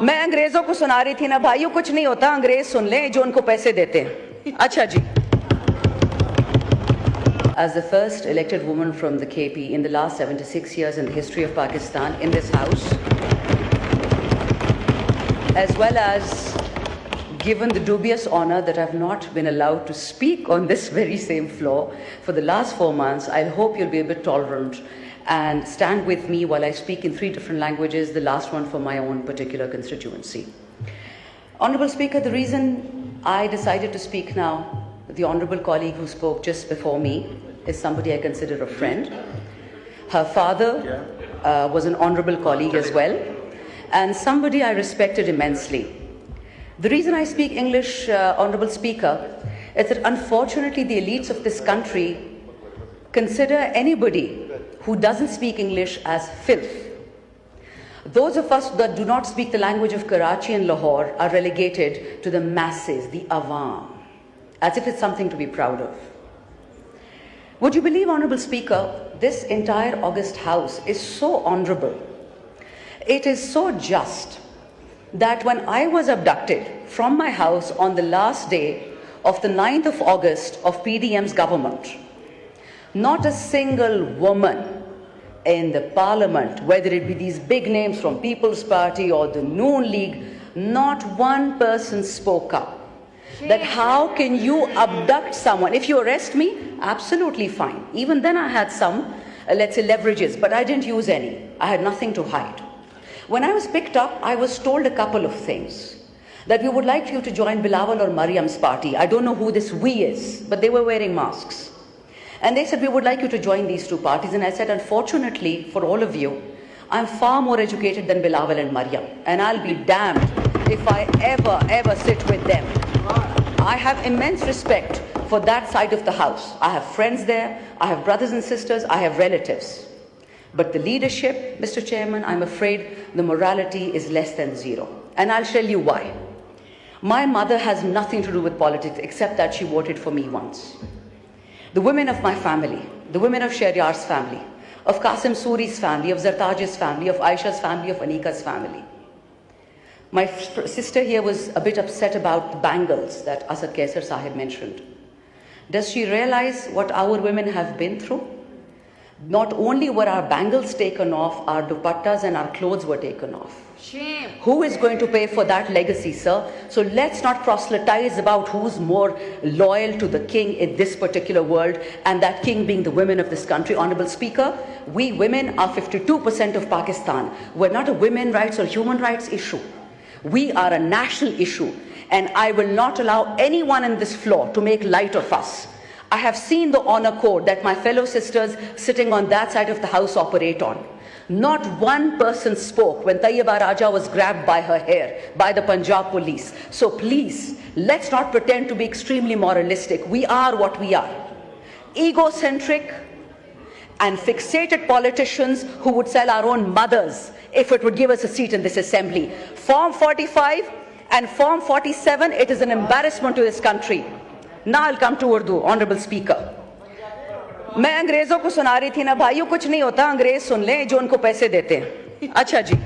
मैं अंग्रेजों को सुना रही थी ना भाइयों, कुछ नहीं होता, अंग्रेज सुन लें जो उनको पैसे देते हैं। अच्छा जी। As the first elected woman from the KP in the last 76 years in the history of Pakistan in this house, as well as given the dubious honor that I've not been allowed to speak on this very same floor for the last 4 months, I hope you'll be a bit tolerant and stand with me while I speak in 3 different languages, the last one for my own particular constituency. Honorable Speaker, the reason I decided to speak now, the honorable colleague who spoke just before me is somebody I consider a friend. Her father was an honorable colleague as well, and somebody I respected immensely. The reason I speak English, Honorable Speaker, is that unfortunately the elites of this country consider anybody who doesn't speak English as filth. Those of us that do not speak the language of Karachi and Lahore are relegated to the masses, the awam, as if it's something to be proud of. Would you believe, Honorable Speaker, this entire August House is so honorable, it is so just, that when I was abducted from my house on the last day of the 9th of August of PDM's government, not a single woman in the parliament, whether it be these big names from People's Party or the Noon League, not one person spoke up. That how can you abduct someone? If you arrest me, absolutely fine. Even then I had some, let's say, leverages, but I didn't use any. I had nothing to hide. When I was picked up, I was told a couple of things. That we would like you to join Bilawal or Mariam's party. I don't know who this we is, but they were wearing masks. And they said, we would like you to join these 2 parties. And I said, unfortunately for all of you, I'm far more educated than Bilawal and Mariam. And I'll be damned if I ever sit with them. I have immense respect for that side of the house. I have friends there, I have brothers and sisters, I have relatives. But the leadership, Mr. Chairman, I'm afraid the morality is less than 0. And I'll tell you why. My mother has nothing to do with politics except that she voted for me once. The women of my family, the women of Shehryar's family, of Qasim Suri's family, of Zartaj's family, of Aisha's family, of Anika's family. My sister here was a bit upset about the bangles that Asad Kaisar Sahib mentioned. Does she realize what our women have been through? Not only were our bangles taken off, our dupattas and our clothes were taken off. Shame. Who is going to pay for that legacy, sir? So let's not proselytize about who's more loyal to the king in this particular world, and that king being the women of this country. Honorable Speaker, we women are 52% of Pakistan. We're not a women's rights or human rights issue. We are a national issue, and I will not allow anyone in this floor to make light of us. I have seen the honor code that my fellow sisters sitting on that side of the house operate on. Not one person spoke when Tayyiba Raja was grabbed by her hair by the Punjab police. So please, let's not pretend to be extremely moralistic. We are what we are. Egocentric and fixated politicians who would sell our own mothers if it would give us a seat in this assembly. Form 45 and Form 47, it is an embarrassment to this country. Now I'll come to Urdu, Honorable Speaker. मैं अंग्रेजों को सुना रही थी ना भाइयों, कुछ नहीं होता, अंग्रेज सुन लें जो उनको पैसे देते हैं। अच्छा जी।